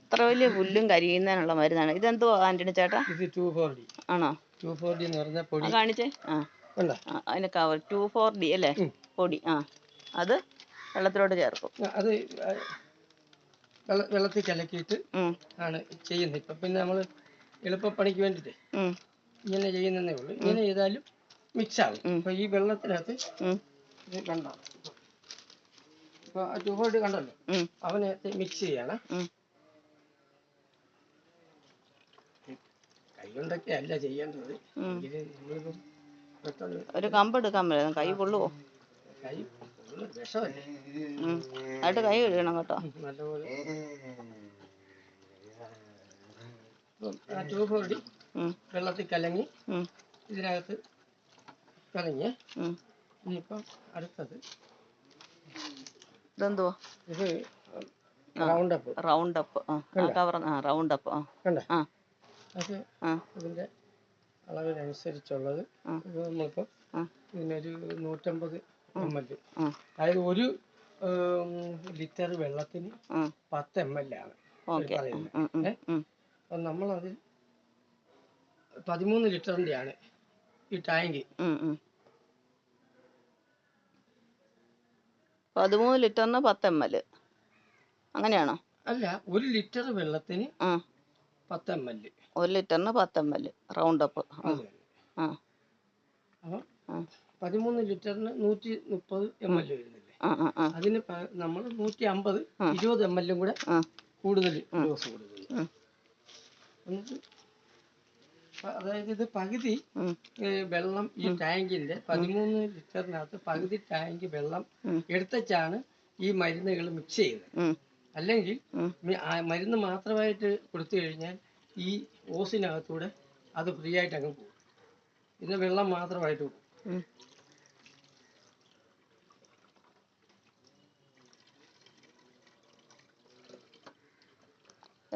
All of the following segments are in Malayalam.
എത്ര വലിയ പുല്ലും കരിയുന്നതിനുള്ള മരുന്നാണ്. ഇതെന്തോ ആന്റണി ചേട്ടാ? ഇത് 2,4-D ആണോ? 2,4-D എന്ന് പറഞ്ഞ പൊടി കാണിച്ചേ. അതിന് കവർ 2,4-D അല്ലേ? പൊടി. അത് വെള്ളത്തിലോട്ട് ചേർക്കും. അത് വെള്ളത്തിൽ കലക്കിയിട്ട് ആണ് ചെയ്യുന്നത്. ഇപ്പം പിന്നെ നമ്മൾ എളുപ്പപ്പണിക്ക് വേണ്ടിയിട്ട് ഇങ്ങനെ ചെയ്യുന്നതേ ഉള്ളൂ. ഇങ്ങനെ ചെയ്താലും മിക്സ് ആകും. ഇപ്പം ഈ വെള്ളത്തിനകത്ത് ഇത് കണ്ടോ, ഇപ്പൊ 2,4-D കണ്ടല്ലോ, അവനകത്ത് മിക്സ് ചെയ്യണം. കൈകൊണ്ടൊക്കെ അല്ല ചെയ്യേണ്ടത്. ഒരു കമ്പെടുക്കാൻ പറ്റും. കൈ പൊള്ളുവോ? കൈ വിഷമല്ലേ, എന്നിട്ട് കൈ കഴുകണം കേട്ടോ നല്ലപോലെ. 2,4-D വെള്ളത്തിൽ കലങ്ങി ഇതിനകത്ത് കലങ്ങി. ഇനിയിപ്പം അടുത്തത് ഇതെന്തുവാ? ഇത് റൗണ്ടപ്പ്. റൗണ്ടപ്പ്. റൗണ്ടപ്പ്. കണ്ടേ? അത് ഇതിന്റെ അളവിനനുസരിച്ചുള്ളത്. നമ്മളിപ്പം ഇതിനൊരു 150 ml, അതായത് 1 ലിറ്റർ വെള്ളത്തിന് 10 ml ആണ് പറയുന്നത്. അപ്പം നമ്മളതിൽ 13 ലിറ്ററിന്റെ ആണ് ഈ ടാങ്ക്. 13 ലിറ്ററിന് 10 ml അങ്ങനെയാണോ? അല്ല, 1 ലിറ്റർ വെള്ളത്തിന് 10 ml. 1 ലിറ്ററിന് 10 ml റൗണ്ടപ്പ്. അപ്പം 13 ലിറ്ററിന് 130 ml വരുന്നില്ലേ? അതിന് നമ്മൾ 150, 20 ml കൂടെ കൂടുതൽ ഡോസ് കൊടുക്കുന്നു. അതായത് ഇത് പകുതി വെള്ളം ഈ ടാങ്കിന്റെ 13 ലിറ്ററിനകത്ത് പകുതി ടാങ്ക് വെള്ളം എടുത്തച്ചാണ് ഈ മരുന്നുകൾ മിക്സ് ചെയ്യുന്നത്. അല്ലെങ്കിൽ മരുന്ന് മാത്രമായിട്ട് കൊടുത്തു കഴിഞ്ഞാൽ ഈ ഓസിനകത്തൂടെ അത് ഫ്രീ ആയിട്ട് അങ്ങ് പോകും. ഇത് വെള്ളം മാത്രമായിട്ട് പോകും.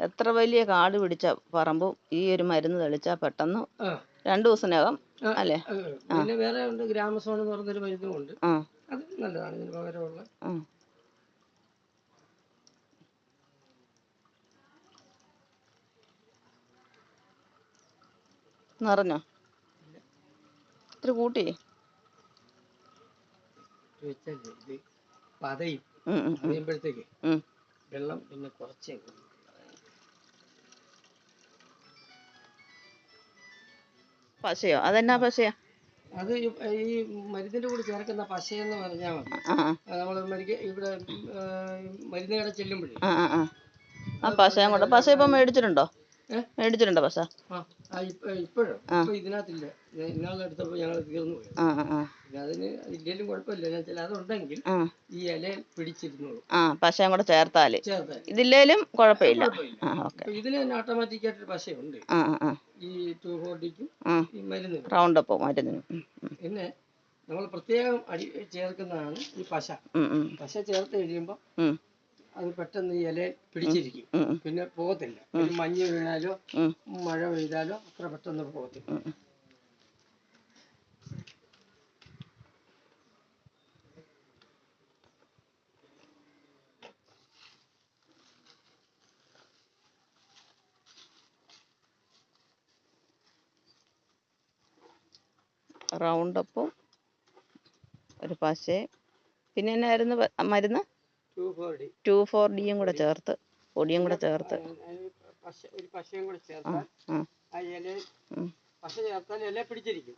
എത്ര വലിയ കാട് പിടിച്ച പറമ്പും ഈ ഒരു മരുന്ന് തെളിച്ചാൽ പെട്ടെന്ന് 2 ദിവസത്തിനകം അല്ലേ? പിന്നെ വേറെ ഉണ്ട്, ഗ്രാമസോൺ എന്ന് പറഞ്ഞൊരു മരുന്നുണ്ട്. അത് നല്ലതാണ്, ഇതിന് പകരമുള്ള. നിറഞ്ഞോ? ഇത്ര കൂട്ടി ഇത് പതയും പതയുമ്പോഴത്തേക്ക് വെള്ളം പിന്നെ കുറച്ചേ. പശയോ? അതെന്നാ പശയാ? അത് ഈ മരുന്നിന്റെ കൂടെ ചേർക്കുന്ന പശയെന്ന് പറഞ്ഞാൽ മതി. നമ്മൾ ഇവിടെ മരുന്ന് കട ചെല്ലുമ്പോഴേ പശയും കൂടെ. പശ ഇപ്പൊ മേടിച്ചിട്ടുണ്ടോ? പശ ഇപ്പോഴും ഇതിനകത്തില്ല. ഇന്നാളെടുത്തപ്പോ ഞങ്ങൾ തീർന്നു പോയി. അതിന് ഇല്ലെങ്കിലും കുഴപ്പമില്ല. ഞാൻ അതുണ്ടെങ്കിൽ ഈ ഇല പിടിച്ചിരുന്നുള്ളൂ. പശയും കൂടെ ചേർത്താല് ഇതില്ലേലും കുഴപ്പമില്ല. ഇതിന് തന്നെ ഓട്ടോമാറ്റിക് ആയിട്ടൊരു പശയുണ്ട് ഈ 2,4-Dക്കും ഈ മരുന്ന് റൗണ്ടപ്പ് മരുന്നിനും. പിന്നെ നമ്മൾ പ്രത്യേകം ചേർക്കുന്നതാണ് ഈ പശ. പശ ചേർത്ത് കഴിയുമ്പോ അത് പെട്ടെന്ന് ഈ ഇല പിടിച്ചിരിക്കും. പിന്നെ പോകത്തില്ല. ഒരു മഞ്ഞ് വീണാലോ മഴ പെയ്താലോ അത്ര പെട്ടെന്ന് പോകത്തില്ല. റൗണ്ടപ്പും ഒരു പശയും പിന്നെ എന്നായിരുന്നു മരുന്ന്? 2,4-Dയും കൂടെ ചേർത്ത്, പൊടിയും കൂടെ ചേർത്ത് ഒരു പശയും കൂടെ ചേർത്താൽ ആ ഇല പശ ചേർത്താൽ ഇല പിടിച്ചിരിക്കും.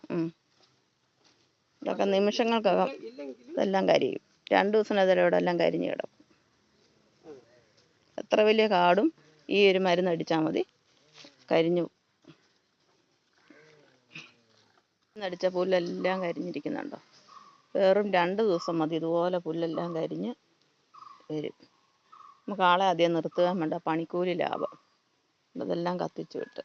ഇതൊക്കെ നിമിഷങ്ങൾക്കകം ഇതെല്ലാം കരിയും. 2 ദിവസത്തിനെതിരെ ഇവിടെ എല്ലാം കരിഞ്ഞു കിടക്കും. എത്ര വലിയ കാടും ഈ ഒരു മരുന്ന് അടിച്ചാൽ മതി, കരിഞ്ഞു. അടിച്ച പുല്ലെല്ലാം കരിഞ്ഞിരിക്കുന്നുണ്ടോ? വെറും 2 ദിവസം മതി ഇതുപോലെ പുല്ലെല്ലാം കരിഞ്ഞ് വരും. നമുക്ക് ആളെ ആദ്യം നിർത്തുക വേണ്ട, പണിക്കൂലി ലാഭം. ഇതെല്ലാം കത്തിച്ചു വിട്ട്